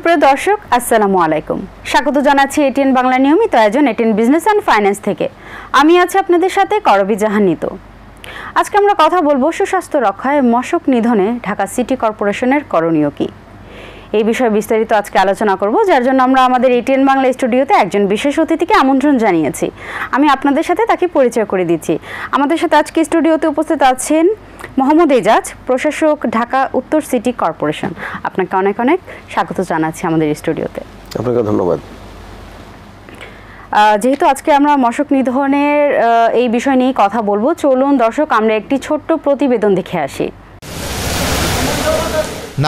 সুপ্রিয় দর্শক আসসালামু আলাইকুম। স্বাগত জানাচ্ছি এটিএন বাংলা নিয়মিত আয়োজন এটিএন বিজনেস অ্যান্ড ফাইন্যান্স থেকে। আমি আছি আপনাদের সাথে করবি জাহান নিতু। আজকে আমরা কথা বলবো সুস্বাস্থ্য রক্ষায় মশক নিধনে ঢাকা সিটি কর্পোরেশনের করণীয় কি, এই বিষয়ে বিস্তারিত আজকে আলোচনা করব, যার জন্য আমরা আমাদের এটিএন বাংলা স্টুডিওতে একজন বিশেষ অতিথিকে আমন্ত্রণ জানিয়েছি। আমি আপনাদের সাথে তাকে পরিচয় করে দিচ্ছি। আমাদের সাথে আজকে স্টুডিওতে উপস্থিত আছেন মোহাম্মদ এজাজ, প্রশাসক, ঢাকা উত্তর সিটি কর্পোরেশন। আপনাকে অনেক অনেক স্বাগত জানাচ্ছি আমাদের স্টুডিওতে। আপনাকে ধন্যবাদ। যেহেতু আজকে আমরা মশক নিধনের এই বিষয় নিয়ে কথা বলবো, চলুন দর্শক আমরা একটি ছোট্ট প্রতিবেদন দেখে আসি।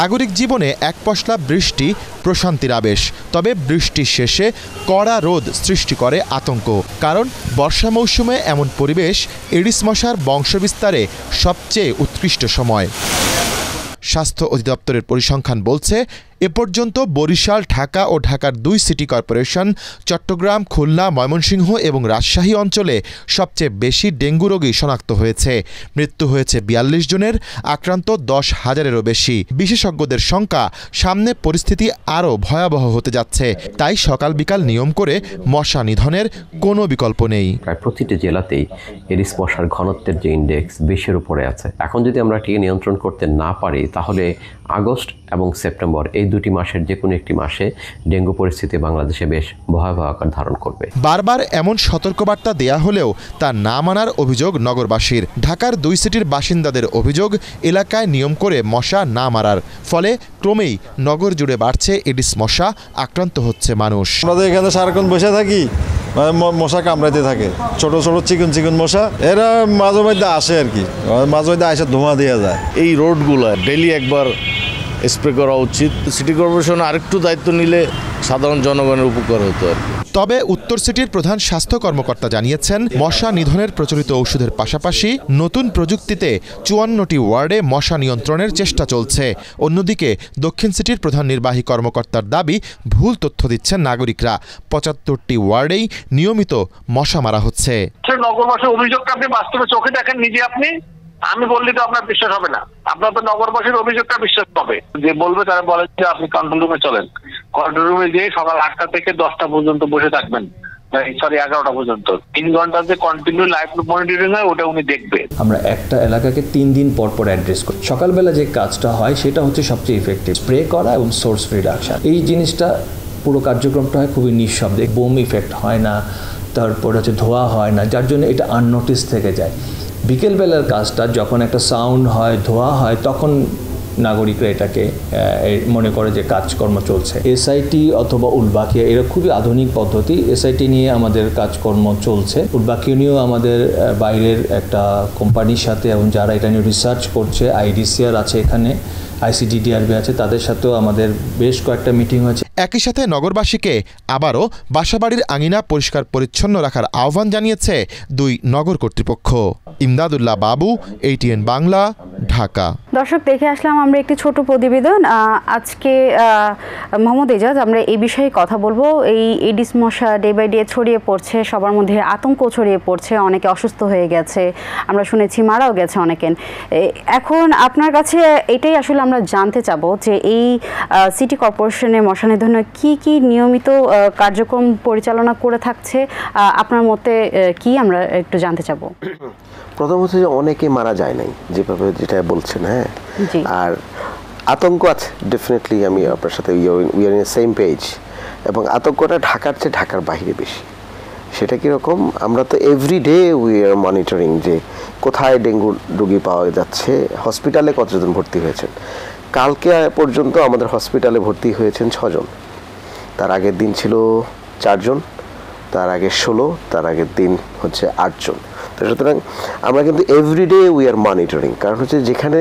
নাগরিক জীবনে এক পশলা বৃষ্টি প্রশান্তির আবেশ, তবে বৃষ্টির শেষে কড়া রোদ সৃষ্টি করে আতঙ্ক। কারণ বর্ষা মৌসুমে এমন পরিবেশ এডিস মশার বংশবিস্তারে সবচেয়ে উৎকৃষ্ট সময়। স্বাস্থ্য অধিদপ্তরের পরিসংখ্যান বলছে, এ পর্যন্ত বরিশাল, ঢাকা ও ঢাকার 2 সিটি কর্পোরেশন, চট্টগ্রাম, খুলনা, ময়মনসিংহ এবং রাজশাহী অঞ্চলে সবচেয়ে বেশি ডেঙ্গু রোগী শনাক্ত হয়েছে। মৃত্যু হয়েছে 42 জনের, আক্রান্ত 10,000-এরও বেশি। বিশেষজ্ঞদের শঙ্কা, সামনে পরিস্থিতি আরও ভয়াবহ হতে যাচ্ছে। তাই সকাল বিকাল নিয়ম করে মশা নিধনের কোনো বিকল্প নেই। প্রায় প্রতিটি জেলাতেই এডিস মশার ঘনত্বের যে ইন্ডেক্স 20-এর উপরে আছে। এখন যদি আমরা এটিকে নিয়ন্ত্রণ করতে না পারি, তাহলে আগস্ট এবং সেপ্টেম্বর এই 2টি মাসের যে কোনো একটি মাসে ডেঙ্গু পরিস্থিতি বাংলাদেশে বেশ ভয়াবহ আকার ধারণ করবে। বারবার এমন সতর্কবার্তা দেয়া হলেও তা না মানার অভিযোগ নগরবাসীর। ঢাকার 2 সিটির বাসিন্দাদের অভিযোগ, এলাকায় নিয়ম করে মশা না মারার ফলে ক্রমেই নগর জুড়ে বাড়ছে এডিস মশা, আক্রান্ত হচ্ছে মানুষ। আমরা এখানে সারাক্ষণ বসে থাকি, মশা কামড়াইতে থাকে, ছোট ছোট চিকন চিকন মশা। এরা মাঝে মধ্যে আসে আর কি, মাঝে মধ্যে আসে ধোঁয়া দেওয়া যায়। এই রোডগুলো ডেইলি একবার স্প্রে করা উচিত। সিটি কর্পোরেশন আরেকটু দায়িত্ব নিলে সাধারণ জনগণের উপকার হতো আর কি। তবে উত্তর সিটির প্রধান স্বাস্থ্য কর্মকর্তা জানিয়েছেন, মশা নিধনের প্রচলিত ঔষধের পাশাপাশি নতুন প্রযুক্তিতে 54টি ওয়ার্ডে মশা নিয়ন্ত্রণের চেষ্টা চলছে। অন্যদিকে দক্ষিণ সিটির প্রধান নির্বাহী কর্মকর্তার দাবি, ভুল তথ্য দিচ্ছেন নাগরিকরা। 75টি ওয়ার্ডেই নিয়মিত মশা মারা হচ্ছে। নগরবাসীর অভিযোগটা আপনি বাস্তবে চোখে দেখেন নিজে, আপনি আমি বললে তো আপনার বিশ্বাস হবে না। আপনার তো নগরবাসীর অভিযোগটা বিশ্বাস হবে, যে বলবে তারা বলে যে আপনি কন্ট্রোল রুমে চলেন, কন্ট্রোল রুমে যেয়ে সকাল 8টা থেকে 10টা পর্যন্ত বসে থাকবেন, 11টা পর্যন্ত 3 ঘন্টা যে কন্টিনিউ লাইভ মনিটরিং হয়, ওটা উনি দেখবে। আমরা একটা এলাকাকে 3 দিন পর পর অ্যাড্রেস করি। সকালবেলা যে কাজটা হয় সেটা হচ্ছে সবচেয়ে ইফেক্টিভ, স্প্রে করা এবং সোর্স রিডাকশন। এই জিনিসটা পুরো কার্যক্রমটা হয় খুবই নিঃশব্দে, বোম ইফেক্ট হয় না, তারপর হচ্ছে ধোয়া হয় না, যার জন্য এটা আননোটিস থেকে যায়। বিকেলবেলার কাজটা যখন একটা সাউন্ড হয়, ধোয়া হয়, তখন নাগরিকরা এটাকে মনে করে যে কাজকর্ম চলছে। এসআইটি অথবা উলবাকিয়া এরা খুবই আধুনিক পদ্ধতি। এসআইটি নিয়ে আমাদের কাজকর্ম চলছে, উলবাকিয়া নিয়েও আমাদের বাইরের একটা কোম্পানির সাথে, এবং যারা এটা নিয়ে রিসার্চ করছে, আইডিসিআর আছে এখানে, ICDDRB আছে, তাদের সাথেও আমাদের বেশ কয়েকটা মিটিং হয়েছে। একই সাথে নগরবাসীকে আবারও বাসাবাড়ির আঙিনা পরিষ্কার পরিচ্ছন্ন রাখার আহ্বান জানিয়েছে 2 নগর কর্তৃপক্ষ। ইমদাদুল্লাহ বাবু, ATN বাংলা, ঢাকা। দর্শক দেখে আসলাম আমরা একটি ছোট প্রতিবেদন। আজকে মোহাম্মদ এজাজ, আমরা এই বিষয়ে কথা বলবো। এই এডিস মশা ডে বাই ডে ছড়িয়ে পড়ছে, সবার মধ্যে আতঙ্ক ছড়িয়ে পড়ছে, অনেকে অসুস্থ হয়ে গেছে, আমরা শুনেছি মারাও গেছে অনেকে। এখন আপনার কাছে এটাই আসলে আমরা জানতে চাবো যে এই সিটি কর্পোরেশনের মশা নিধনে কি কি নিয়মিত কার্যক্রম পরিচালনা করে থাকছে, আপনার মতে কি, আমরা একটু জানতে চাবো। প্রথম হচ্ছে যে অনেকে মারা যায় নাই, যেভাবে যেটা বলছেন। হ্যাঁ, আর আতঙ্ক আছে ডেফিনেটলি, আমি আপনার সাথে we are in same page. এবং আতঙ্কটা ঢাকার চেয়ে ঢাকার বাইরে বেশি। সেটা কীরকম, আমরা তো এভরিডে উই আর মনিটরিং যে কোথায় ডেঙ্গু রোগী পাওয়া যাচ্ছে, হসপিটালে কতজন ভর্তি হয়েছেন। কালকে পর্যন্ত আমাদের হসপিটালে ভর্তি হয়েছেন 6 জন, তার আগের দিন ছিল 4 জন, তার আগে 16, তার আগের দিন হচ্ছে 8 জন। তো সুতরাং আমরা কিন্তু এভরিডে উই আর মনিটরিং। কারণ হচ্ছে যেখানে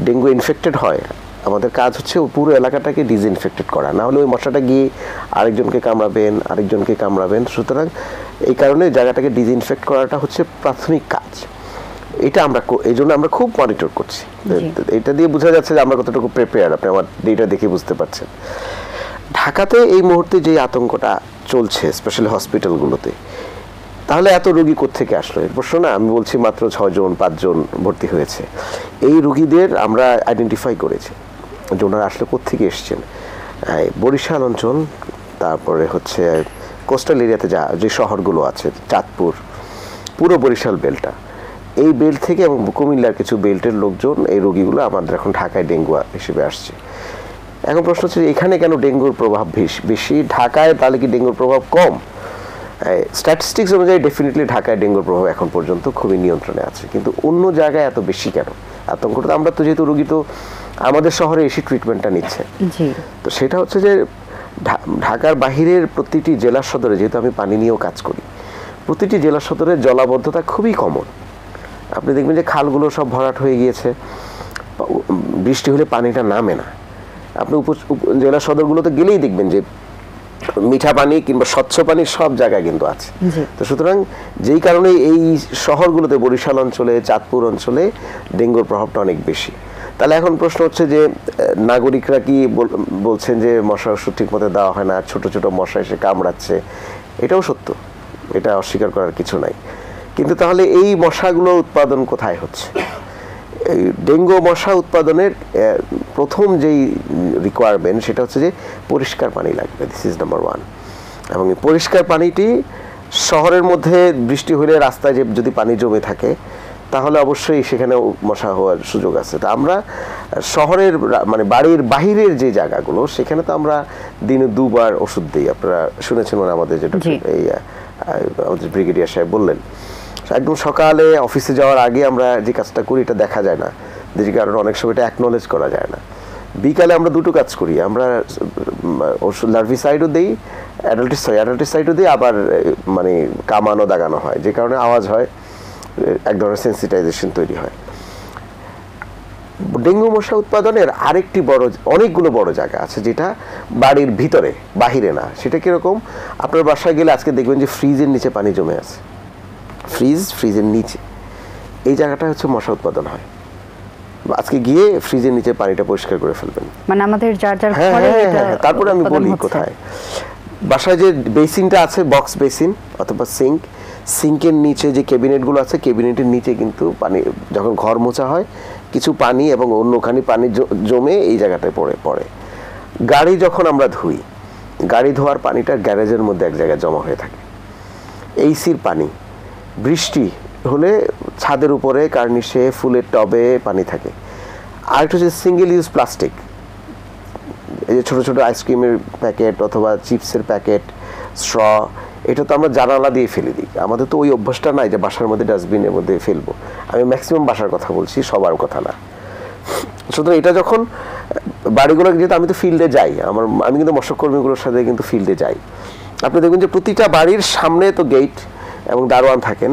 ডেঙ্গু ইনফেক্টেড হয়, আমাদের কাজ হচ্ছে পুরো এলাকাটাকে ডিসইনফেক্টেড করা, না হলে ওই মশাটা গিয়ে আরেকজনকে কামড়াবেন। সুতরাং এই কারণে জায়গাটাকে ডিসইনফেক্ট করাটা হচ্ছে প্রাথমিক কাজ। এটা আমরা এই জন্য আমরা খুব মনিটর করছি। এটা দিয়ে বোঝা যাচ্ছে যে আমরা কতটুকু প্রিপেয়ার, আপনি আমার ডেটা দেখে বুঝতে পারছেন। ঢাকাতে এই মুহূর্তে যে আতঙ্কটা চলছে, স্পেশালি হসপিটালগুলোতে, তাহলে এত রোগী কোত্থেকে আসলো এর প্রশ্ন না। আমি বলছি মাত্র 6 জন 5 জন ভর্তি হয়েছে। এই রোগীদের আমরা আইডেন্টিফাই করেছি যে ওনারা আসলে কোত্থেকে এসছেন। বরিশাল অঞ্চল, তারপরে হচ্ছে কোস্টাল এরিয়াতে যে শহরগুলো আছে, চাঁদপুর, পুরো বরিশাল বেল্টটা, এই বেল্ট থেকে এবং কুমিল্লার কিছু বেল্টের লোকজন, এই রোগীগুলো আমাদের এখন ঢাকায় ডেঙ্গু হিসেবে আসছে। এখন প্রশ্ন হচ্ছে এখানে কেন ডেঙ্গুর প্রভাব বেশি, ঢাকায় তাহলে কি ডেঙ্গুর প্রভাব কম? স্ট্যাটিস্টিক্স অনুযায়ী ডেফিনেটলি ঢাকায় ডেঙ্গুর প্রভাব এখন পর্যন্ত খুবই নিয়ন্ত্রণে আছে, কিন্তু অন্য জায়গায় এত বেশি কেন আতঙ্কটা? আমরা তো যেহেতু রোগী তো আমাদের শহরে এসে ট্রিটমেন্টটা নিচ্ছে, তো সেটা হচ্ছে যে ঢাকার বাহিরের প্রতিটি জেলা সদরে, যেহেতু আমি পানি নিয়েও কাজ করি, প্রতিটি জেলা সদরে জলাবদ্ধতা খুবই কমন। আপনি দেখবেন যে খালগুলো সব ভরাট হয়ে গিয়েছে, বৃষ্টি হলে পানিটা নামে না। আপনি জেলা সদরগুলোতে গেলেই দেখবেন যে মিঠা পানি কিংবা স্বচ্ছ পানি সব জায়গায় কিন্তু আছে। তো সুতরাং যেই কারণে এই শহরগুলোতে, বরিশাল অঞ্চলে, চাঁদপুর অঞ্চলে ডেঙ্গুর প্রভাবটা অনেক বেশি। তাহলে এখন প্রশ্ন হচ্ছে যে নাগরিকরা কি বলছেন যে মশা ওষুধ ঠিক মতো দেওয়া হয় না, ছোট ছোট মশা এসে কামড়াচ্ছে, এটাও সত্য, এটা অস্বীকার করার কিছু নাই। কিন্তু তাহলে এই মশাগুলো উৎপাদন কোথায় হচ্ছে? এই ডেঙ্গু মশা উৎপাদনের প্রথম যেই রিকোয়ারমেন্ট সেটা হচ্ছে যে পরিষ্কার পানি লাগবে, দিস ইজ নাম্বার 1। এবং এই পরিষ্কার পানিটি শহরের মধ্যে বৃষ্টি হলে রাস্তায় যদি পানি জমে থাকে তাহলে অবশ্যই সেখানে মশা হওয়ার সুযোগ আছে। তা আমরা শহরের মানে বাড়ির বাহিরের যে জায়গাগুলো সেখানে তো আমরা দিনে 2 বার ওষুধ দিই। আপনারা শুনেছেন আমাদের যেটা এই আমাদের ব্রিগেডিয়ার সাহেব বললেন, একদম সকালে অফিসে যাওয়ার আগে আমরা যে কাজটা করি এটা দেখা যায় না, যে কারণে অনেক সময় এটা অ্যাকনোলেজ করা যায় না। বিকালে আমরা দুটো কাজ করি, আমরা ওষুধ লার্ভিসাইডও দিই, অ্যাডাল্টিসাইডও দিই, আবার মানে কামানো দাগানো হয়, যে কারণে আওয়াজ হয়, এক ধরনের সেন্সিটাইজেশন তৈরি হয়। ডেঙ্গু মশা উৎপাদনের আরেকটি অনেকগুলো বড় জায়গা আছে যেটা বাড়ির ভিতরে, বাহিরে না। সেটা কিরকম? আপনার বাসায় গেলে আজকে দেখবেন যে ফ্রিজের নিচে পানি জমে আছে, ফ্রিজের নিচে, এই জায়গাটা হচ্ছে মশা উৎপাদন হয়। আজকে গিয়ে ফ্রিজের নিচে পানিটা পরিষ্কার করে ফেলবেন, মানে আমাদের যার ঘরে। তারপরে আমি বলি কোথায়, বাসায় যে বেসিনটা আছে, বক্স বেসিন অথবা সিঙ্কের নিচে যে ক্যাবিনেটগুলো আছে, ক্যাবিনেটের নিচে কিন্তু পানি, যখন ঘর মোছা হয় কিছু পানি এবং অন্যখানি পানি জমে এই জায়গাটায় পড়ে। গাড়ি যখন আমরা ধুই, গাড়ি ধোয়ার পানিটা গ্যারেজের মধ্যে এক জায়গায় জমা হয়ে থাকে। এইসির পানি, বৃষ্টি হলে ছাদের উপরে, কার্নিশে, ফুলের টবে পানি থাকে। আরেকটা হচ্ছে সিঙ্গেল ইউজ প্লাস্টিক, এই যে ছোটো ছোটো আইসক্রিমের প্যাকেট অথবা চিপসের প্যাকেট, স্ট্র, এটা তো আমরা জানালা দিয়ে ফেলে দিই। আমাদের তো ওই অভ্যাসটা নাই যে বাসার মধ্যে ডাস্টবিনের মধ্যে ফেলবো। আমি ম্যাক্সিমাম বাসার কথা বলছি, সবার কথা না। সুতরাং এটা যখন বাড়িগুলো, যেহেতু আমি তো ফিল্ডে যাই, আমি কিন্তু মৎস্যকর্মীগুলোর সাথে কিন্তু ফিল্ডে যাই, আপনি দেখবেন যে প্রতিটা বাড়ির সামনে তো গেট এবং দারোয়ান থাকেন,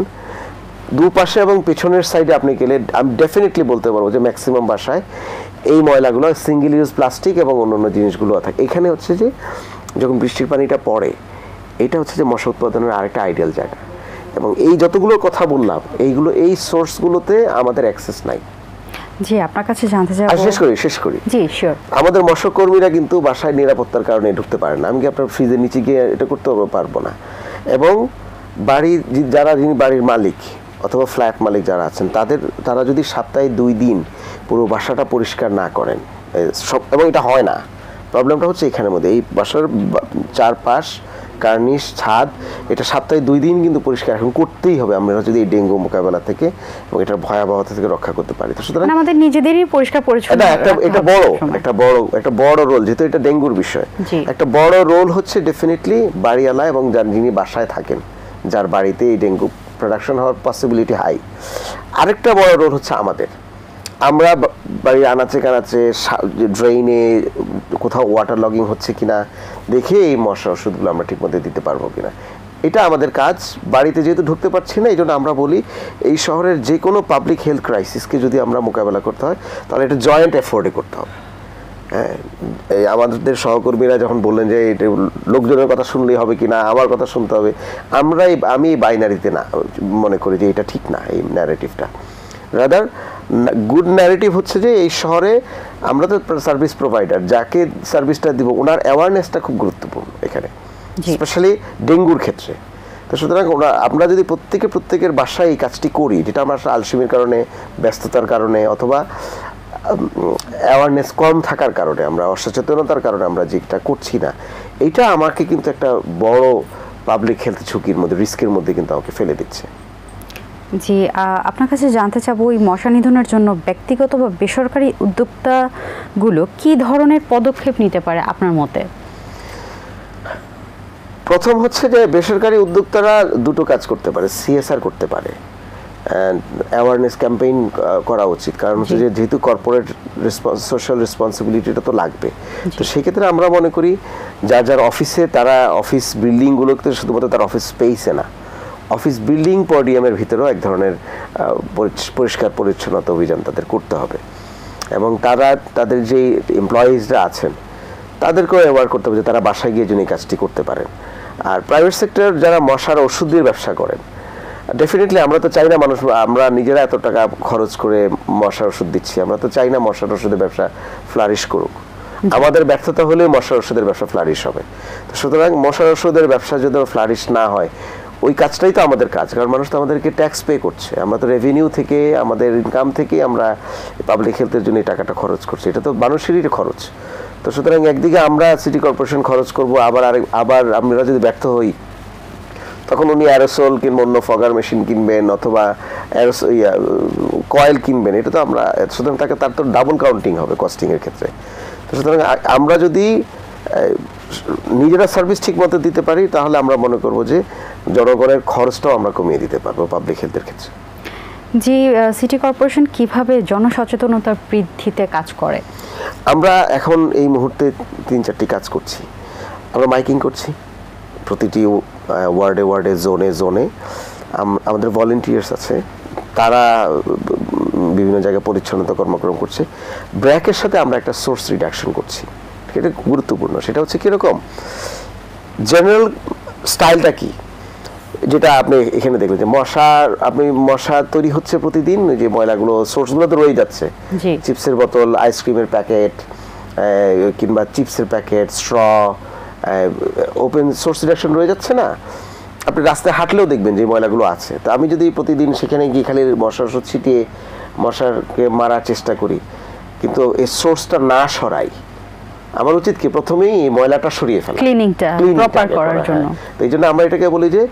দুপাশে এবং পেছনের সাইডে আপনি গেলে আমি ডেফিনেটলি বলতে পারবো যে ম্যাক্সিমাম বাসায় এই ময়লাগুলো, সিঙ্গেল ইউজ প্লাস্টিক এবং অন্যান্য জিনিসগুলো থাকে। এখানে হচ্ছে যে যখন বৃষ্টির পানিটা পড়ে, এটা হচ্ছে যে মশা উৎপাদনের আরেকটা আইডিয়াল জায়গা। এবং এই যতগুলো কথা বললাম, এই সোর্সগুলোতে আমাদের অ্যাক্সেস নাই। জি, আপনার কাছে জানতে চাই, শেষ করি। জি শিওর। আমাদের মৎস্যকর্মীরা কিন্তু বাসায় নিরাপত্তার কারণে ঢুকতে পারে না। আমি কি আপনার ফ্রিজের নিচে গিয়ে এটা করতে পারবো না। এবং যিনি বাড়ির মালিক অথবা ফ্ল্যাট মালিক যারা আছেন, তারা যদি সপ্তাহে 2 দিন পুরো বাসাটা পরিষ্কার না করেন, এবং এটা হয় না, প্রবলেমটা হচ্ছে এখানের মধ্যে, এই বাসার চারপাশ, কার্নিশ, ছাদ, এটা সপ্তাহে 2 দিন কিন্তু পরিষ্কার এখন করতেই হবে আমরা যদি এই ডেঙ্গু মোকাবেলা থেকে এবং এটার ভয়াবহতা থেকে রক্ষা করতে পারি। তো সুতরাং আমাদের নিজেদেরই পরিষ্কার পরিচ্ছন্ন একটা বড় রোল, যেহেতু এটা ডেঙ্গুর বিষয়, একটা বড় রোল হচ্ছে ডেফিনেটলি বাড়িওয়ালা এবং যিনি বাসায় থাকেন, যার বাড়িতে এই ডেঙ্গু প্রোডাকশন হওয়ার পসিবিলিটি হাই। আরেকটা বড় রোল হচ্ছে আমরা বাড়ির আনাচে কানাচে, ড্রেইনে কোথাও ওয়াটার লগিং হচ্ছে কিনা দেখে এই মশা ওষুধগুলো আমরা ঠিকমতো দিতে পারবো কিনা, এটা আমাদের কাজ। বাড়িতে যেহেতু ঢুকতে পারছি না, এই জন্য আমরা বলি এই শহরের যে কোনো পাবলিক হেলথ ক্রাইসিসকে যদি আমরা মোকাবেলা করতে হয় তাহলে এটা জয়েন্ট এফোর্টে করতে হবে। হ্যাঁ, এই আমাদের সহকর্মীরা যখন বললেন যে এটা লোকজনের কথা শুনলেই হবে কিনা, আমার কথা শুনতে হবে, আমি বাইনারিতে না মনে করি যে এটা ঠিক না, এই ন্যারেটিভটা। রাদার গুড ন্যারেটিভ হচ্ছে যে এই শহরে আমরা তো সার্ভিস প্রোভাইডার, যাকে সার্ভিসটা দিব ওনার অ্যাওয়ারনেসটা খুব গুরুত্বপূর্ণ এখানে, স্পেশালি ডেঙ্গুর ক্ষেত্রে। তো সুতরাং আমরা যদি প্রত্যেকের বাসায় এই কাজটি করি, যেটা আমরা আলসেমির কারণে, ব্যস্ততার কারণে অথবা অ্যাওয়ারনেস কম থাকার কারণে, আমরা অসচেতনতার কারণে আমরা যেটা করছি না, এটা আমাকে কিন্তু একটা বড় পাবলিক হেলথ ঝুঁকির মধ্যে, রিস্কের মধ্যে কিন্তু আমাকে ফেলে দিচ্ছে। জি, আপনার কাছে জানতে চাবো এই মশা নিধনের জন্য ব্যক্তিগত বা বেসরকারি উদ্যোক্তাগুলো কি ধরনের পদক্ষেপ নিতে পারে আপনার মতে? প্রথম হচ্ছে যে বেসরকারি উদ্যোক্তারা দুটো কাজ করতে পারে, সিএসআর করতে পারে, অ্যাওয়ারনেস ক্যাম্পেইন করা উচিত। কারণ হচ্ছে যে যেহেতু কর্পোরেট সোশ্যাল রেসপন্সিবিলিটিটা তো লাগবে, তো সেক্ষেত্রে আমরা মনে করি যার যার অফিসে, তারা অফিস বিল্ডিংগুলোতে শুধুমাত্র তার অফিস স্পেসে না, অফিস বিল্ডিং পডিয়ামের ভিতরেও এক ধরনের পরিষ্কার পরিচ্ছন্নতা অভিযান তাদের করতে হবে। এবং তারা তাদের যে এমপ্লয়িজরা আছেন তাদেরকেও অ্যাওয়ার করতে হবে যে তারা বাসায় গিয়ে যেন এই কাজটি করতে পারেন। আর প্রাইভেট সেক্টর যারা মশার ওষুধ দিয়ে ব্যবসা করেন, ডেফিনেটলি আমরা তো চাই না মানুষ, আমরা নিজেরা এত টাকা খরচ করে মশার ওষুধ দিচ্ছি, আমরা তো চাই না মশার ওষুধের ব্যবসা ফ্লারিশ করুক। আমাদের ব্যর্থতা হলে মশার ওষুধের ব্যবসা ফ্লারিশ হবে। তো সুতরাং মশার ওষুধের ব্যবসা যদি ফ্লারিশ না হয়, ওই কাজটাই তো আমাদের কাজ, কারণ মানুষ তো আমাদেরকে ট্যাক্স পে করছে, আমরা তো রেভিনিউ থেকে, আমাদের ইনকাম থেকে আমরা পাবলিক হেলথের জন্য এই টাকাটা খরচ করছি, এটা তো মানুষেরই খরচ। তো সুতরাং একদিকে আমরা সিটি কর্পোরেশন খরচ করব, আবার আমরা যদি ব্যর্থ হই তখন উনি অ্যারোসল কিনবেন, অন্য ফগার মেশিন কিনবেন, অথবা কয়েল কিনবেন, এটা তো আমরা, সুতরাং তার তো ডাবল কাউন্টিং হবে কস্টিংয়ের ক্ষেত্রে। তো সুতরাং আমরা যদি নিজেরা সার্ভিস ঠিক মতো দিতে পারি, তাহলে আমরা মনে করব যে জনগণের খরচটাও আমরা কমিয়ে দিতে পারবো পাবলিক হেলথের ক্ষেত্রে। জি, সিটি কর্পোরেশন কিভাবে জনসচেতনতা বৃদ্ধিতে কাজ করে? আমরা এখন এই মুহূর্তে 3-4টি কাজ করছি। আমরা মাইকিং করছি প্রতিটি ওয়ার্ডে ওয়ার্ডে, জোনে জোনে। আমাদের ভলেন্টিয়ার্স আছে, তারা বিভিন্ন জায়গায় পরিচ্ছন্নতা কর্মক্রম করছে। ব্র্যাকের সাথে আমরা একটা সোর্স রিডাকশন করছি, এটা গুরুত্বপূর্ণ। সেটা হচ্ছে কীরকম, জেনারেল স্টাইলটা কি, যেটা আপনি এখানে দেখবেন যে মশা তৈরি হচ্ছে প্রতিদিন, যে ময়লাগুলো সোর্সগুলো তো রয়ে যাচ্ছে, চিপসের বোতল, আইসক্রিমের প্যাকেট, কিংবা চিপসের packet, straw, open source reduction রয়ে যাচ্ছে না? আপনি রাস্তায় হাঁটলেও দেখবেন যে ময়লাগুলো আছে। তো আমি যদি প্রতিদিন সেখানে গিয়ে খালি মশার ওষুধ ছিটিয়ে মশাকে মারার চেষ্টা করি, কিন্তু এই সোর্সটা না সরাই, আমার উচিত কি প্রথমেই এই ময়লাটা সরিয়ে ফেলা, ক্লিনিংটা প্রপার করার জন্য। তো এই জন্য আমরা এটাকে বলি যে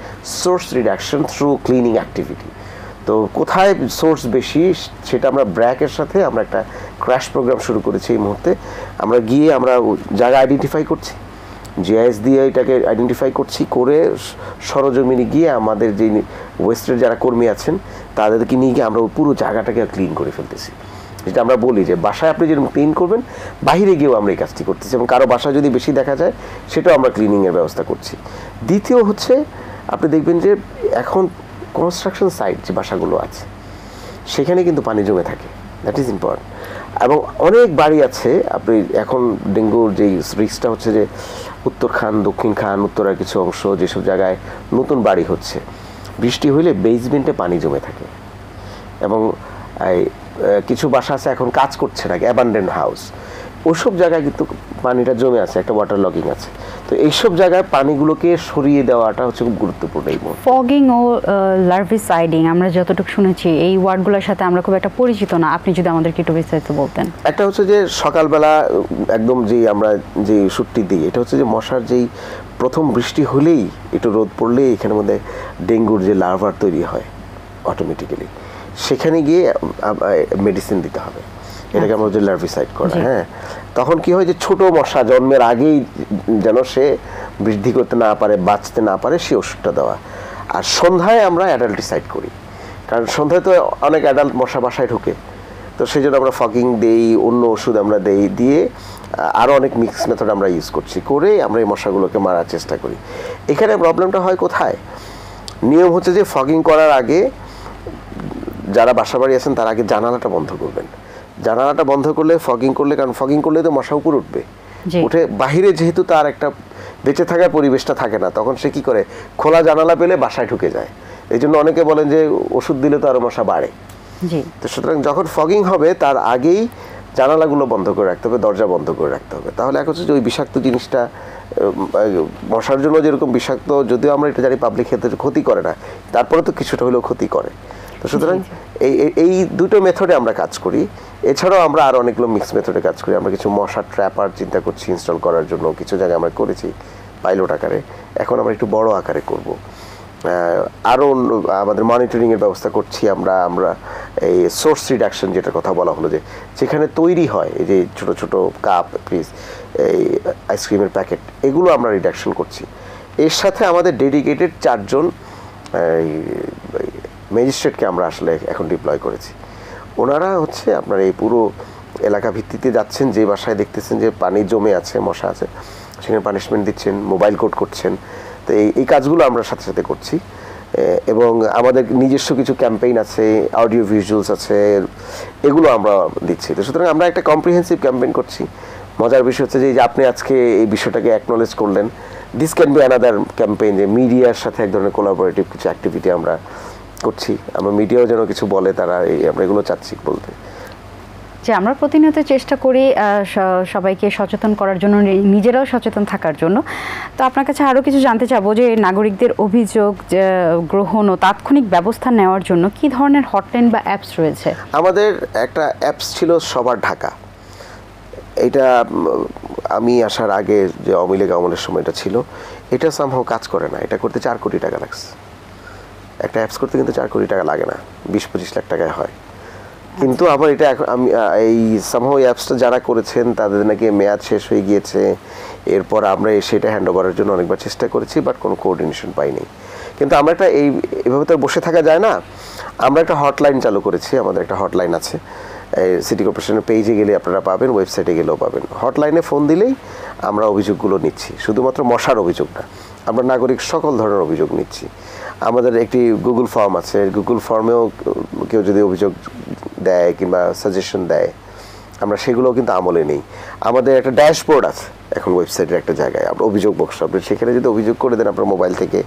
source reduction through cleaning activity. তো কোথায় সোর্স বেশি সেটা আমরা ব্র্যাকের সাথে আমরা একটা ক্র্যাশ প্রোগ্রাম শুরু করেছি এই মুহূর্তে। আমরা গিয়ে আমরা জায়গা আইডেন্টিফাই করছি, জিআইএস দিয়ে এটাকে আইডেন্টিফাই করছি, করে সরজমিনে গিয়ে আমাদের যে ওয়েস্টের যারা কর্মী আছেন তাদেরকে নিয়ে গিয়ে আমরা পুরো জায়গাটাকে ক্লিন করে ফেলতেছি। যেটা আমরা বলি যে বাসায় আপনি যেরকম ক্লিন করবেন, বাইরে গিয়েও আমরা এই কাজটি করতেছি, এবং কারো বাসা যদি বেশি দেখা যায় সেটাও আমরা ক্লিনিংয়ের ব্যবস্থা করছি। দ্বিতীয় হচ্ছে, আপনি দেখবেন যে এখন কনস্ট্রাকশন সাইট যে বাসাগুলো আছে সেখানে কিন্তু পানি জমে থাকে, দ্যাট ইজ ইম্পর্টেন্ট। এবং অনেক বাড়ি আছে, আপনি এখন ডেঙ্গুর যেই রিস্কটা হচ্ছে যে উত্তর খান, দক্ষিণ খান, উত্তরের কিছু অংশ, যেসব জায়গায় নতুন বাড়ি হচ্ছে, বৃষ্টি হইলে বেসমেন্টে পানি জমে থাকে। এবং কিছু বাসা আছে এখন কাজ করছে না, অ্যাবান্ডেন্ট হাউস, ওইসব জায়গায় কিন্তু পানিটা জমে আছে, একটা ওয়াটার লগিং আছে। তো এইসব জায়গায় পানিগুলোকে সরিয়ে দেওয়াটা হচ্ছে খুব গুরুত্বপূর্ণ। এই ফগিং ও লার্ভিসাইডিং আমরা যতটুকু শুনেছি এই ওয়ার্ডগুলোর সাথে আমরা খুব একটা পরিচিত না, আপনি যদি আমাদেরকে একটু বিস্তারিত বলতেন। একটা হচ্ছে যে সকালবেলা একদম আমরা যে ওষুধটি দিই, এটা হচ্ছে যে মশার যেই প্রথম বৃষ্টি হলেই, একটু রোদ পড়লেই এখানের মধ্যে ডেঙ্গুর যে লার্ভার তৈরি হয় অটোমেটিক্যালি, সেখানে গিয়ে মেডিসিন দিতে হবে, এটাকে আমরা যে লার্ভিসাইড করা। হ্যাঁ, তখন কি হয় যে ছোট মশা জন্মের আগেই যেন সে বৃদ্ধি করতে না পারে, বাঁচতে না পারে, সে ওষুধটা দেওয়া। আর সন্ধ্যায় আমরা অ্যাডাল্টিসাইড করি, কারণ সন্ধ্যায় তো অনেক অ্যাডাল্ট মশা বাসায় ঢুকে, তো সেই জন্য আমরা ফগিং দেই, অন্য ওষুধ আমরা দিয়ে আরও অনেক মিক্স মেথড আমরা ইউজ করছি, করে আমরা এই মশাগুলোকে মারার চেষ্টা করি। এখানে প্রবলেমটা হয় কোথায়, নিয়ম হচ্ছে যে ফগিং করার আগে যারা বাসা বাড়ি আছেন তার আগে জানালাটা বন্ধ করবেন। জানালাটা বন্ধ করলে, ফগিং করলে, কারণ ফগিং করলে তো মশা উপরে উঠবে, উঠে বাহিরে যেহেতু তার একটা বেঁচে থাকার পরিবেশটা থাকে না, তখন সে কি করে, খোলা জানালা পেলে বাসায় ঢুকে যায়। এই জন্য অনেকে বলেন যে ওষুধ দিলে তো আরো মশা বাড়ে। তো সুতরাং যখন ফগিং হবে তার আগেই জানালাগুলো বন্ধ করে রাখতে হবে, দরজা বন্ধ করে রাখতে হবে। তাহলে এখন হচ্ছে যে ওই বিষাক্ত জিনিসটা মশার জন্য যেরকম বিষাক্ত, যদিও আমরা এটা জানি পাবলিক হেলথের ক্ষতি করে না, তারপরে তো কিছুটা হলেও ক্ষতি করে। তো সুতরাং এই দুটো মেথডে আমরা কাজ করি। এছাড়াও আমরা আরও অনেকগুলো মিক্স মেথডে কাজ করি। আমরা কিছু মশা ট্র্যাপার চিন্তা করছি ইনস্টল করার জন্য, কিছু জায়গায় আমরা করেছি পাইলট আকারে, এখন আমরা একটু বড় আকারে করব। আরও আমাদের মনিটরিংয়ের ব্যবস্থা করছি আমরা এই সোর্স রিডাকশন যেটার কথা বলা হলো, যে যেখানে তৈরি হয় এই যে ছোটো ছোটো কাপ পিস, এই আইসক্রিমের প্যাকেট, এগুলো আমরা রিডাকশন করছি। এর সাথে আমাদের ডেডিকেটেড 4 জন ম্যাজিস্ট্রেটকে আমরা আসলে এখন ডিপ্লয় করেছি। ওনারা হচ্ছে আপনার এই পুরো এলাকা ভিত্তিতে যাচ্ছেন, যে বাসায় দেখতেছেন যে পানি জমে আছে, মশা আছে, সেখানে পানিশমেন্ট দিচ্ছেন, মোবাইল কোড করছেন। তো এই কাজগুলো আমরা সাথে সাথে করছি। এবং আমাদের নিজস্ব কিছু ক্যাম্পেইন আছে, অডিও ভিজুয়ালস আছে, এগুলো আমরা দিচ্ছি। তো সুতরাং আমরা একটা কম্প্রিহেন্সিভ ক্যাম্পেইন করছি। মজার বিষয় হচ্ছে যে আপনি আজকে এই বিষয়টাকে অ্যাকনোলেজ করলেন, this can be another campaign, যে মিডিয়ার সাথে এক ধরনের কোলাবোরেটিভ কিছু অ্যাক্টিভিটি আমরা করছি। আমরা মিডিয়াও যেন কিছু বলে, তারা আমরা এগুলো চাচ্ছি বলতে। যে আমরা প্রতিনিয়ত চেষ্টা করি সবাইকে সচেতন করার জন্য, নিজেরাও সচেতন থাকার জন্য। তো আপনার কাছে আরও কিছু জানতে চাবো যে নাগরিকদের অভিযোগ গ্রহণ ও তাৎক্ষণিক ব্যবস্থা নেওয়ার জন্য কি ধরনের হটলাইন বা অ্যাপস রয়েছে? আমাদের একটা অ্যাপস ছিল সবার ঢাকা। এটা আমি আসার আগে যে আওয়ামী লীগ আমলের সময় এটা ছিল, এটা সামহাও কাজ করে না। এটা করতে 4 কোটি টাকা লাগছে। একটা অ্যাপস করতে কিন্তু 4 কোটি টাকা লাগে না, 20-25 লাখ টাকায় হয়। কিন্তু আবার এটা আমি এই সামহাও অ্যাপসটা যারা করেছেন তাদের নাকি মেয়াদ শেষ হয়ে গিয়েছে। এরপর আমরা সেটা হ্যান্ড ওভারের জন্য অনেকবার চেষ্টা করেছি, বাট কোনো কোঅর্ডিনেশন পাইনি। কিন্তু আমরা একটা এইভাবে তো বসে থাকা যায় না, আমরা একটা হটলাইন চালু করেছি। আমাদের একটা হটলাইন আছে, সিটি কর্পোরেশনের পেজে গেলে আপনারা পাবেন, ওয়েবসাইটে গেলেও পাবেন। হটলাইনে ফোন দিলেই আমরা অভিযোগগুলো নিচ্ছি, শুধুমাত্র মশার অভিযোগ না, আমরা নাগরিক সকল ধরনের অভিযোগ নিচ্ছি। আমাদের একটি গুগল ফর্ম আছে, গুগল ফর্মেও কেউ যদি অভিযোগ দেয় কিংবা সাজেশন দেয়, আমরা সেগুলোও কিন্তু আমলে নেই। আমাদের একটা ড্যাশবোর্ড আছে এখন ওয়েবসাইটের একটা জায়গায়, আমরা অভিযোগ বক্স, আপনি সেখানে যদি অভিযোগ করে দেন আপনার মোবাইল থেকে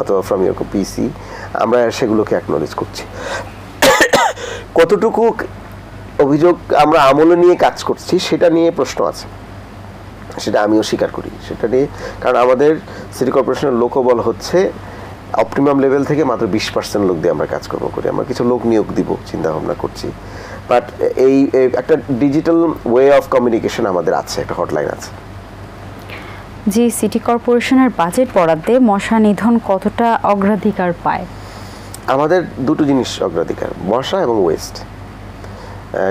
অথবা ফ্রম ইউর পিসি, আমরা সেগুলোকে অ্যাকনোলেজ করছি। কতটুকু অভিযোগ আমরা আমলে নিয়ে কাজ করছি সেটা নিয়ে প্রশ্ন আছে, সেটা আমিও স্বীকার করি সেটা নিয়ে। কারণ আমাদের সিটি কর্পোরেশনের লোকবল হচ্ছে অপটিমাম লেভেল থেকে মাত্র 20% লোক দিয়ে আমরা কাজকর্ম করি। আমরা কিছু লোক নিয়োগ দিব চিন্তা ভাবনা করছি, বাট এই একটা ডিজিটাল ওয়ে অফ কমিউনিকেশন আমাদের আছে, একটা হটলাইন আছে। যে সিটি কর্পোরেশনের বাজেট বরাদ্দে মশা নিধন কতটা অগ্রাধিকার পায়? আমাদের দুটো জিনিস অগ্রাধিকার, মশা এবং ওয়েস্ট।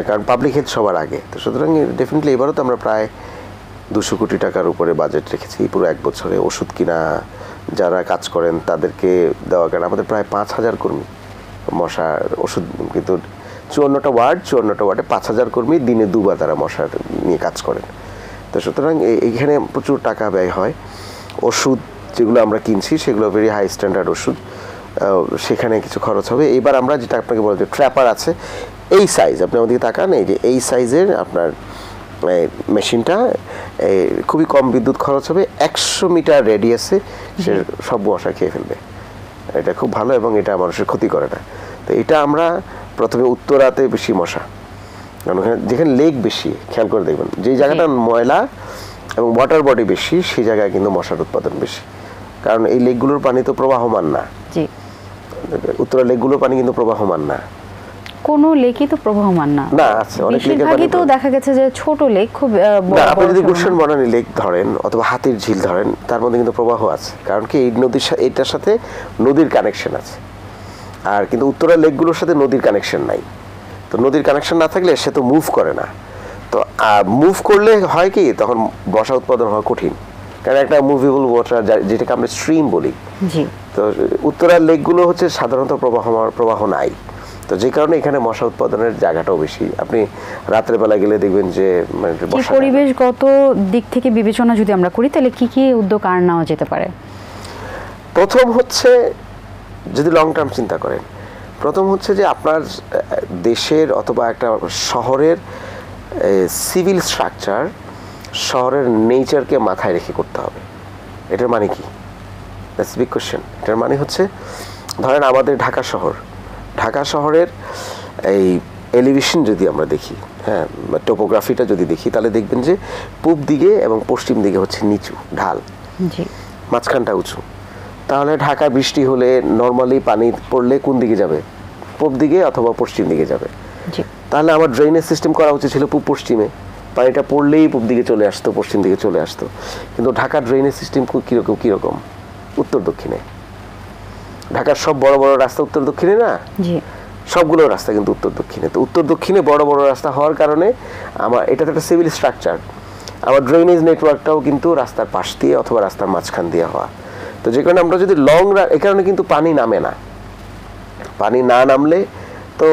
কারণ পাবলিক হেলথ সবার আগে। তো সুতরাং ডেফিনেটলি এবারও তো আমরা প্রায় 200 কোটি টাকার উপরে বাজেট রেখেছি পুরো 1 বছরে। ওষুধ কিনা, যারা কাজ করেন তাদেরকে দেওয়া, কারণ আমাদের প্রায় 5000 কর্মী মশার ওষুধ, কিন্তু 54টা ওয়ার্ডে 5000 কর্মী, দিনে 2 বার তারা মশার নিয়ে কাজ করেন। তো সুতরাং এইখানে প্রচুর টাকা ব্যয় হয়। ওষুধ যেগুলো আমরা কিনছি সেগুলো ভেরি হাই স্ট্যান্ডার্ড ওষুধ, সেখানে কিছু খরচ হবে। এইবার আমরা যেটা আপনাকে বলতে, ট্র্যাপার আছে এই সাইজ, আপনি আমাদেরকে তাকান, এই যে এই সাইজের আপনার মেশিনটা, খুবই কম বিদ্যুৎ খরচ হবে, 100 মিটার রেডিয়াসে সে সব মশা খেয়ে ফেলবে। এটা খুব ভালো এবং এটা মানুষের ক্ষতি করে না। তো এটা আমরা প্রথমে উত্তরাতে বেশি মশা, কারণ ওখানে যেখানে লেক বেশি, খেয়াল করে দেখবেন যেই জায়গাটা ময়লা এবং ওয়াটার বডি বেশি সেই জায়গায় কিন্তু মশার উৎপাদন বেশি, কারণ এই লেকগুলোর পানি তো প্রবাহমান না। উত্তরা লেকগুলোর পানি কিন্তু প্রবাহমান না, কোন লেকই তো প্রবাহমান না। না, আছে অনেক লেকের পানি তো দেখা গেছে যে ছোট লেক, খুব না। আপনি যদি গুলশান বনানী লেক ধরেন অথবা হাতির ঝিল ধরেন, তার মধ্যে কিন্তু প্রবাহ আছে, কারণ কি এই নদীর এটার সাথে নদীর কানেকশন আছে। আর কিন্তু উত্তরা লেকগুলোর সাথে নদীর কানেকশন নাই। তো নদীর কানেকশন না থাকলে সে তো মুভ করে না। তো মুভ করলে হয় কি, তখন মশা উৎপাদন হওয়া কঠিন, কারণ একটা মুভেবল ওয়াটার যেটাকে আমরা স্ট্রিম বলি। তো উত্তরার লেকগুলো হচ্ছে সাধারণত প্রবাহ নাই, তো যে কারণে এখানে মশা উৎপাদনের জায়গাটাও বেশি। আপনি রাতের বেলা গেলে দেখবেন যে পরিবেশগত দিক থেকে বিবেচনা যদি আমরা করি, তাহলে কি কি উদ্যোগ আর নেওয়া যেতে পারে? প্রথম হচ্ছে, যদি লং টার্ম চিন্তা করেন, প্রথম হচ্ছে যে আপনার দেশের অথবা একটা শহরের সিভিল স্ট্রাকচার, শহরের নেচারকে মাথায় রেখে করতে হবে। এটার মানে কি? That's big question. এটার মানে হচ্ছে, ধরেন আমাদের ঢাকা শহরের এই এলিভেশন যদি আমরা দেখি, হ্যাঁ, টোপোগ্রাফিটা যদি দেখি, তাহলে দেখবেন যে পূব দিকে এবং পশ্চিম দিকে হচ্ছে নিচু ঢাল, মাঝখানটা উঁচু। তাহলে ঢাকায় বৃষ্টি হলে নর্মালি পানি পড়লে কোন দিকে যাবে? পূব দিকে অথবা পশ্চিম দিকে যাবে। তাহলে আমার ড্রেনেজ সিস্টেম করা উচিত ছিল পূব পশ্চিমে, পানিটা পড়লেই পূব দিকে চলে আসতো, পশ্চিম দিকে চলে আসতো। কিন্তু ঢাকার ড্রেনেজ সিস্টেম কীরকম উত্তর দক্ষিণে। ঢাকার সব বড় বড় রাস্তা উত্তর দক্ষিণে না, সবগুলো রাস্তা কিন্তু উত্তর দক্ষিণে। তো উত্তর দক্ষিণে বড় বড় রাস্তা হওয়ার কারণে আমার এটা তো একটা সিভিল স্ট্রাকচার, আমার ড্রেনেজ নেটওয়ার্কটাও কিন্তু রাস্তার পাশ দিয়ে অথবা রাস্তার মাঝখান দিয়ে হওয়া। তো যে কারণে আমরা যদি এই কারণে কিন্তু পানি নামে না। পানি না নামলে তো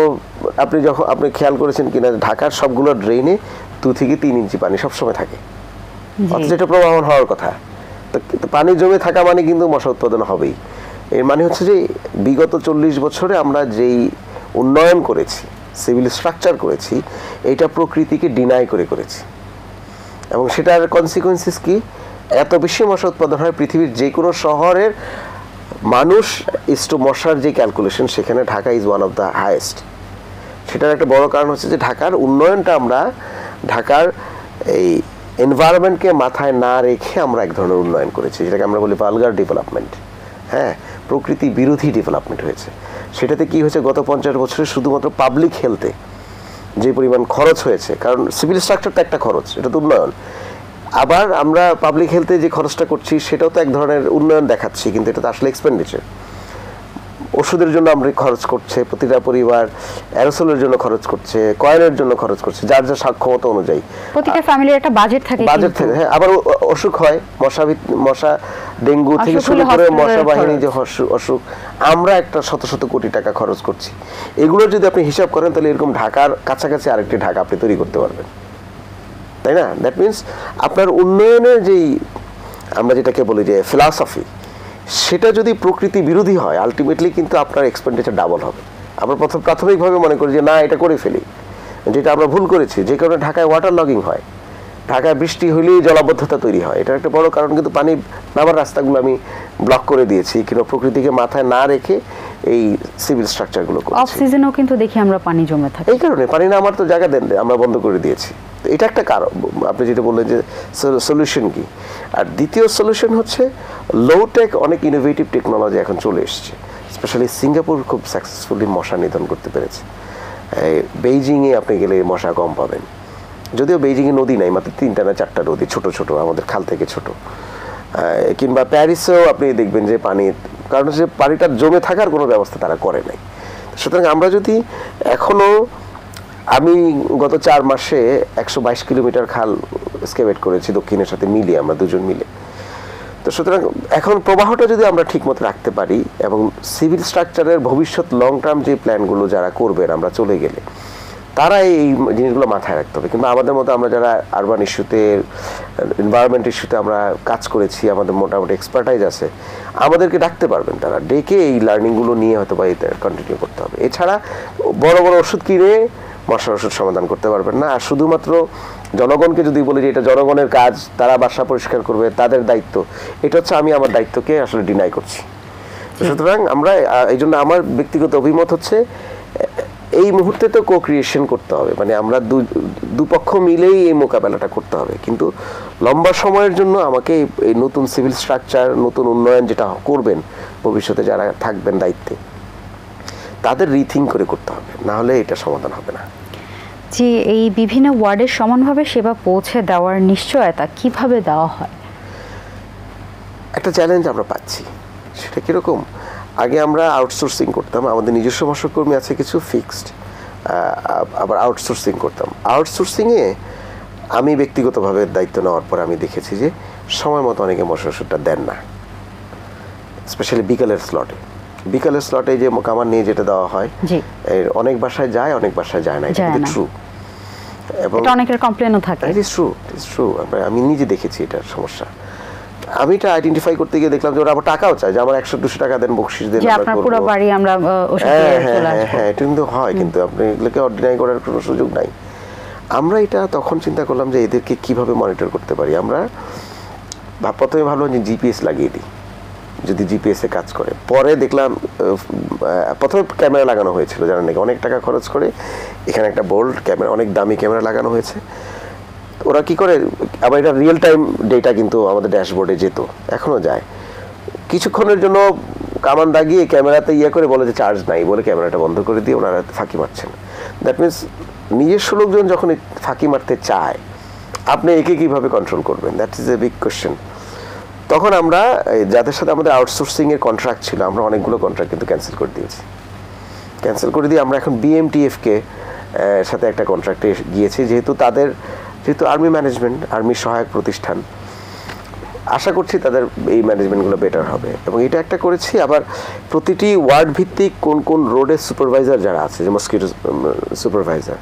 আপনি খেয়াল করেছেন কিনা, ঢাকার সবগুলো ড্রেনে 2 থেকে 3 ইঞ্চি পানি সবসময় থাকে, অথচ এটা প্রবাহমান হওয়ার কথা। তো পানি জমে থাকা মানে কিন্তু মশা উৎপাদন হবেই। এর মানে হচ্ছে যে বিগত 40 বছরে আমরা যেই উন্নয়ন করেছি, সিভিল স্ট্রাকচার করেছি, এটা প্রকৃতিকে ডিনাই করেছি। এবং সেটার কনসিকুয়েন্সেস কি, এত বেশি মশা উৎপাদন হয় পৃথিবীর যে কোনো শহরের মানুষ ইস টু মশার যে ক্যালকুলেশন, সেখানে Dhaka is one of the highest. সেটার একটা বড় কারণ হচ্ছে যে ঢাকার উন্নয়নটা আমরা ঢাকার এই এনভায়রনমেন্টকে মাথায় না রেখে আমরা এক ধরনের উন্নয়ন করেছি, যেটাকে আমরা বলি ভালগার ডেভেলপমেন্ট। হ্যাঁ, প্রকৃতি বিরোধী ডেভেলপমেন্ট হয়েছে। সেটাতে কি হয়েছে, গত 50 বছরে শুধুমাত্র পাবলিক হেলথে যে পরিমাণ খরচ হয়েছে, কারণ সিভিল স্ট্রাকচার তো একটা খরচ, এটা তো উন্নয়ন। আবার আমরা পাবলিক হেলথে যে খরচটা করছি সেটাও তো এক ধরনের উন্নয়ন দেখাচ্ছি, কিন্তু এটা তো আসলে এক্সপেন্ডিচার। ওষুধের জন্য আমরা খরচ করছে, প্রতিটা পরিবার অ্যারোসলের জন্য খরচ করছে, কয়েনের জন্য খরচ করছে, যার যা সক্ষমতা অনুযায়ী। প্রতিটা ফ্যামিলির একটা বাজেট থাকে, হ্যাঁ। আবার অসুখ হয়, মশা ডেঙ্গু থেকে শুরু করে মশা বাহিনী যে অসুখ, আমরা একটা শত শত কোটি টাকা খরচ করছি। এগুলো যদি আপনি হিসাব করেন তাহলে এরকম ঢাকার কাছাকাছি আরেকটি ঢাকা আপনি তৈরি করতে পারবেন, তাই না? দ্যাট মিনস আপনার উন্নয়নের যেই আমরা যেটাকে বলি যে ফিলসফি, সেটা যদি প্রকৃতি বিরোধী হয়, আলটিমেটলি কিন্তু আপনার এক্সপেন্ডিচার ডাবল হবে। আমরা প্রাথমিকভাবে মনে করি যে না, এটা করে ফেলি, যেটা আমরা ভুল করেছি। যে কারণে ঢাকায় ওয়াটার লগিং হয়, ঢাকায় বৃষ্টি হলেই জলাবদ্ধতা তৈরি হয়। এটা একটা বড় কারণ। কিন্তু পানি নামার রাস্তাগুলো আমি ব্লক করে দিয়েছি, কিন্তু প্রকৃতিকে মাথায় না রেখে এই সিভিল স্ট্রাকচারগুলো করছি। অফ সিজনেও কিন্তু দেখি আমরা পানি জমে থাকে, এই কারণে পানি নামার তো জায়গা দেন আমরা বন্ধ করে দিয়েছি। এটা একটা কারণ। আপনি যেটা বললেন যে সলিউশন কি, আর দ্বিতীয় সলিউশন হচ্ছে লো টেক অনেক ইনোভেটিভ টেকনোলজি এখন চলে এসছে। স্পেশালি সিঙ্গাপুর খুব সাকসেসফুলি মশা নিধন করতে পেরেছে। বেইজিংয়ে আপনি গেলে মশা কম পাবেন, যদিও বেইজিংয়ে নদী নাই, মাত্র 3টা না 4টা নদী, ছোট ছোট, আমাদের খাল থেকে ছোট। কিংবা প্যারিসেও আপনি দেখবেন যে কারণ হচ্ছে পানিটা জমে থাকার কোনো ব্যবস্থা তারা করে নাই। সুতরাং আমরা যদি এখনও, আমি গত 4 মাসে 122 কিলোমিটার খাল স্কেভেট করেছি দক্ষিণের সাথে মিলিয়ে, আমরা দুজন মিলে। তো সুতরাং এখন প্রবাহটা যদি আমরা ঠিকমতো রাখতে পারি এবং সিভিল স্ট্রাকচারের ভবিষ্যৎ লং টার্ম যে প্ল্যানগুলো যারা করবেন আমরা চলে গেলে, তারা এই জিনিসগুলো মাথায় রাখতে হবে। কিন্তু আমাদের মতো আমরা যারা আরবান ইস্যুতে, এনভায়রনমেন্ট ইস্যুতে আমরা কাজ করেছি, আমাদের মোটামুটি এক্সপার্টাইজ আছে, আমাদেরকে ডাকতে পারবেন, তারা ডেকে এই লার্নিংগুলো নিয়ে হয়তো বা এতে কন্টিনিউ করতে হবে। এছাড়া বড় বড় ওষুধ কিনে মশার ওষুধ সমাধান করতে পারবেন না। আর শুধুমাত্র জনগণকে যদি বলি যে এটা জনগণের কাজ, তারা বাসা পরিষ্কার করবে, তাদের দায়িত্ব, এটা হচ্ছে আমি আমার দায়িত্বকে আসলে ডিনাই করছি। সুতরাং আমরা এই জন্য আমার ব্যক্তিগত অভিমত হচ্ছে এই মুহূর্তে তো কো-ক্রিয়েশন করতে হবে, মানে আমরা দুপক্ষ মিলেই এই মোকাবেলাটা করতে হবে। কিন্তু লম্বা সময়ের জন্য আমাকে এই নতুন সিভিল স্ট্রাকচার, নতুন উন্নয়ন যেটা করবেন ভবিষ্যতে যারা থাকবেন দায়িত্বে, তাদের রিথিঙ্ক করে করতে হবে, না হলে এটা সমাধান হবে না। জি, এই বিভিন্ন ওয়ার্ডে সমানভাবে সেবা পৌঁছে দেওয়ার নিশ্চয়তা কিভাবে দেওয়া হয়? একটা চ্যালেঞ্জ আমরা পাচ্ছি। সেটা কিরকম, আগে আমরা আউটসোর্সিং করতাম, আমাদের নিজস্ব মশকর্মী আছে কিছু ফিক্সড, আবার আউটসোর্সিং করতাম। আউটসোর্সিংয়ে আমি ব্যক্তিগতভাবে দায়িত্ব নেওয়ার পর আমি দেখেছি যে সময় মতো অনেকে মশার ওষুধটা দেন না, স্পেশালি বিকালের স্লটে যে কামান নিয়ে যেটা দেওয়া হয়, অনেক বাসায় যায়, অনেক বাসায় যায় না, এটা কিন্তু ট্রু। এবং অনেকের কমপ্লেনও থাকে। It is true. আমি নিজে দেখেছি এটার সমস্যা। আমি এটা আইডেন্টিফাই করতে গিয়ে দেখলাম যে ওরা আবার টাকাও চায়, যে আমার 100-200 টাকা দেন, বকশিশ দেন, আপনার পুরো বাড়ি আমরা ওষুধ দিয়ে চলে আসবো। হ্যাঁ, এটা কিন্তু হয়, কিন্তু আপনি এগুলোকে অর্ডিনাই করার কোনো সুযোগ নাই। আমরা এটা তখন চিন্তা করলাম যে এদেরকে কিভাবে মনিটর করতে পারি। আমরা প্রথমে ভাবলাম যে জিপিএস লাগিয়ে দিই, যদি জিপিএসে কাজ করে। পরে দেখলাম, প্রথমে ক্যামেরা লাগানো হয়েছিল, জানেন নাকি, অনেক টাকা খরচ করে এখানে একটা বোল্ড ক্যামেরা, অনেক দামি ক্যামেরা লাগানো হয়েছে। ওরা কি করে, আবার এটা রিয়েল টাইম ডেটা কিন্তু আমাদের ড্যাশবোর্ডে যেত, এখনও যায়। কিছুক্ষণের জন্য কামান দাগিয়ে ক্যামেরাতে করে বলে যে চার্জ নাই, বলে ক্যামেরাটা বন্ধ করে দিয়ে ওনারা ফাঁকি মারছেন। দ্যাট মিনস নিজস্ব লোকজন যখন ফাঁকি মারতে চায়, আপনি একে কিভাবে কন্ট্রোল করবেন? That is a big question. তখন আমরা যাদের সাথে আমাদের আউটসোর্সিংয়ের কন্ট্রাক্ট ছিল, আমরা অনেকগুলো কন্ট্রাক্ট কিন্তু ক্যান্সেল করে দিয়েছি। ক্যান্সেল করে দিয়ে আমরা এখন বিএমটিএফকে সাথে একটা কন্ট্রাক্টে গিয়েছি, যেহেতু আর্মি ম্যানেজমেন্ট, আর্মির সহায়ক প্রতিষ্ঠান, আশা করছি তাদের এই ম্যানেজমেন্টগুলো বেটার হবে। এবং এটা একটা করেছি, আবার প্রতিটি ওয়ার্ড ভিত্তিক কোন কোন রোডের সুপারভাইজার যারা আছে, যে মস্কিটো সুপারভাইজার,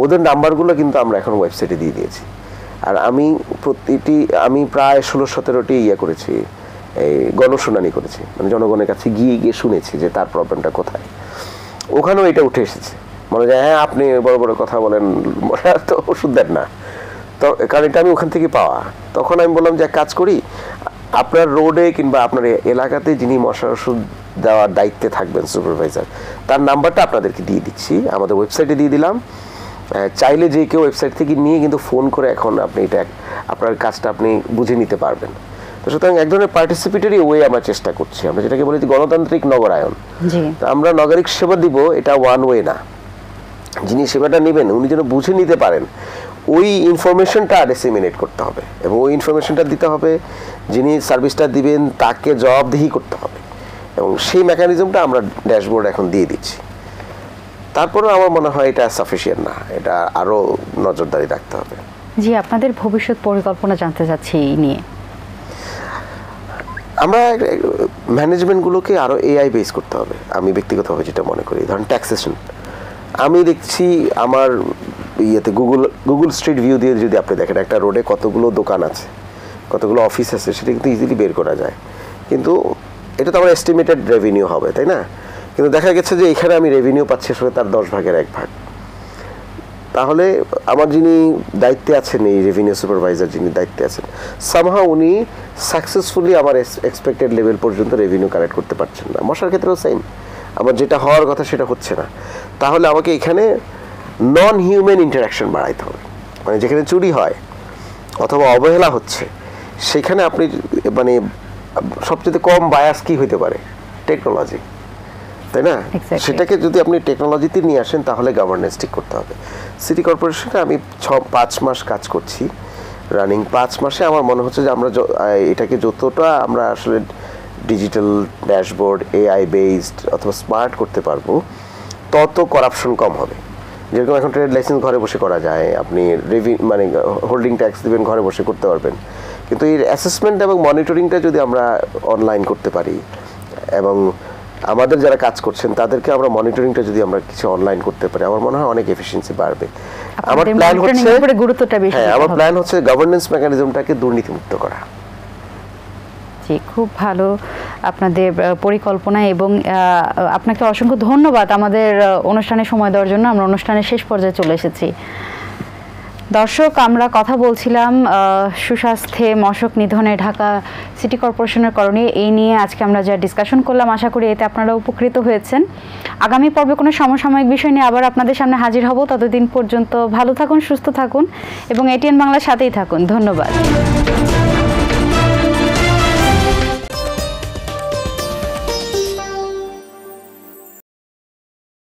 ওদের নাম্বারগুলো কিন্তু আমরা এখন ওয়েবসাইটে দিয়ে দিয়েছি। আর আমি প্রায় 16-17টি করেছি, এই গণশুনানি করেছি, মানে জনগণের কাছে গিয়ে গিয়ে শুনেছি যে তার প্রবলেমটা কোথায়। ওখানেও এটা উঠে এসেছে, মনে যায় হ্যাঁ আপনি বড় বড় কথা বলেন, তো ওষুধ দেন না, তো কারণ এটা আমি ওখান থেকে পাওয়া। তখন আমি বললাম যে এক কাজ করি, আপনার রোডে কিংবা আপনার এলাকাতে যিনি মশার ওষুধ দেওয়ার দায়িত্বে থাকবেন সুপারভাইজার, তার নাম্বারটা আপনাদেরকে দিয়ে দিচ্ছি, আমাদের ওয়েবসাইটে দিয়ে দিলাম। চাইলে যে কেউ ওয়েবসাইট থেকে নিয়ে কিন্তু ফোন করে এখন আপনি এটা আপনার কাজটা আপনি বুঝে নিতে পারবেন। তো সুতরাং এক ধরনের পার্টিসিপেটরি ওয়ে আমরা চেষ্টা করছি, আমরা যেটাকে বলি গণতান্ত্রিক নগরায়ন। আমরা নাগরিক সেবা দিব, এটা ওয়ান ওয়ে না। যিনি সেবাটা নেবেন উনি যেন বুঝে নিতে পারেন, ওই ইনফরমেশনটা ডিসেমিনেট করতে হবে, এবং ওই ইনফরমেশনটা দিতে হবে যিনি সার্ভিসটা দিবেন তাকে জবাবদিহি করতে হবে, এবং সেই মেকানিজমটা আমরা ড্যাশবোর্ড এখন দিয়ে দিচ্ছি। তারপরেও আমার মনে হয় এটা সাফিসিয়েন্ট না, এটা আরও নজরদারি রাখতে হবে। জি, আপনাদের ভবিষ্যৎ পরিকল্পনা জানতে চাচ্ছি এই নিয়ে। আমরা ম্যানেজমেন্টগুলোকে আরও এআই বেস করতে হবে, আমি ব্যক্তিগতভাবে যেটা মনে করি। ধরেন ট্যাক্সেশন, আমি দেখছি আমার গুগল স্ট্রিট ভিউ দিয়ে যদি আপনি দেখেন একটা রোডে কতগুলো দোকান আছে, কতগুলো অফিস আছে, সেটা কিন্তু ইজিলি বের করা যায়। কিন্তু এটা তো আমার এস্টিমেটেড রেভিনিউ হবে, তাই না? কিন্তু দেখা গেছে যে এখানে আমি রেভিনিউ পাচ্ছি আসলে তার 10 ভাগের 1 ভাগ। তাহলে আমার যিনি দায়িত্বে আছেন, এই রেভিনিউ সুপারভাইজার যিনি দায়িত্বে আছেন, সামহাও উনি সাকসেসফুলি আমার এক্সপেক্টেড লেভেল পর্যন্ত রেভিনিউ কালেক্ট করতে পারছেন না। মশার ক্ষেত্রেও সেম, আমার যেটা হওয়ার কথা সেটা হচ্ছে না। তাহলে আমাকে এখানে নন হিউম্যান ইন্টারাকশন বাড়াইতে হবে, মানে যেখানে চুরি হয় অথবা অবহেলা হচ্ছে সেখানে আপনি মানে সবচেয়ে কম বায়াস কি হইতে পারে? টেকনোলজি, তাই না? সেটাকে যদি আপনি টেকনোলজিতে নিয়ে আসেন তাহলে গভর্নেন্স ঠিক করতে হবে। সিটি কর্পোরেশনে আমি 5 মাস কাজ করছি, রানিং 5 মাসে আমার মনে হচ্ছে যে আমরা এটাকে যতটা আমরা আসলে ডিজিটাল ড্যাশবোর্ড, এআই বেসড অথবা স্মার্ট করতে পারবো, তত করাপশন কম হবে। যেরকম এখন ট্রেড লাইসেন্স ঘরে বসে করা যায়, আপনি মানে হোল্ডিং ট্যাক্স দিবেন ঘরে বসে করতে পারবেন, কিন্তু এই অ্যাসেসমেন্ট এবং মনিটরিংটা যদি আমরা অনলাইন করতে পারি, এবং আমাদের যারা কাজ করছেন তাদেরকে আমরা মনিটরিংটা যদি আমরা কিছু অনলাইন করতে পারি, আমার মনে হয় অনেক এফিসিয়েন্সি বাড়বে। আমার প্ল্যান হচ্ছে গভর্নেন্স মেকানিজমটাকে দুর্নীতিমুক্ত করা। জি, খুব ভালো আপনাদের পরিকল্পনা, এবং আপনাকে অসংখ্য ধন্যবাদ আমাদের অনুষ্ঠানে সময় দেওয়ার জন্য। আমরা অনুষ্ঠানের শেষ পর্যায়ে চলে এসেছি। দর্শক, আমরা কথা বলছিলাম সুস্বাস্থ্যে মশক নিধনে ঢাকা সিটি কর্পোরেশনের করণীয়, এই নিয়ে আজকে আমরা যা ডিসকাশন করলাম, আশা করি এতে আপনারা উপকৃত হয়েছেন। আগামী পর্বে কোনো সমসাময়িক বিষয় নিয়ে আবার আপনাদের সামনে হাজির হব। ততদিন পর্যন্ত ভালো থাকুন, সুস্থ থাকুন এবং এটিএন বাংলার সাথেই থাকুন। ধন্যবাদ।